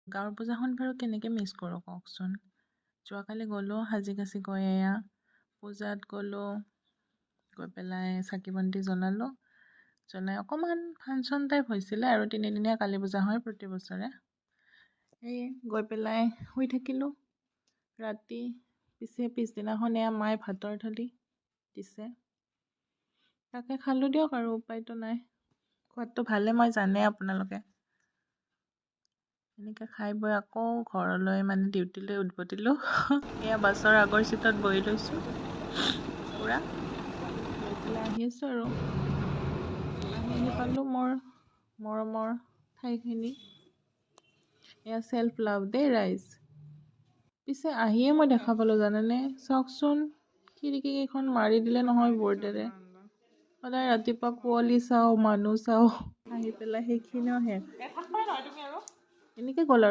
গাঁৱৰ পূজাখন বাৰু কেনেকৈ মিছ কৰোঁ কওকচোন। যোৱাকালি গ'লোঁ সাজি-কাচি গৈ এয়া পূজাত গ'লোঁ, গৈ পেলাই চাকি বন্তি জ্বলালোঁ, জ্বলাই অকণমান ফাংচন টাইপ হৈছিলে আৰু 3 দিনীয়া কালী পূজা হয় প্ৰতি বছৰে। এই গৈ পেলাই শুই থাকিলোঁ ৰাতি। পিছদিনাখন এয়া মায়ে ভাতৰ থালি দিছে, তাকে খালোঁ দিয়ক আৰু উপায়তো নাই। খোৱাদটো ভালে মই জানে আপোনালোকে। এনেকৈ খাই বৈ আকৌ ঘৰলৈ ডিউটিলৈ উভতিলোঁ। এয়া বাছৰ আগৰ চিটত বহি লৈছোঁ পূৰা লৈ পেলাই আহি আছোঁ আৰু আহি পালোঁ মোৰ মৰমৰ ঠাইখিনি। এয়া চেল্ফ লাভ দেই ৰাইজ। পিছে আহিয়ে মই দেখা পালোঁ জানেনে, চাওকচোন খিৰিকীকেইখন মাৰি দিলে নহয় বৰ্ডেৰে। সদায় ৰাতিপুৱা কুঁৱলী চাওঁ, মানুহ চাওঁ, আহি পেলাই সেইখিনিও শেষ। এনেকৈ গ'ল আৰু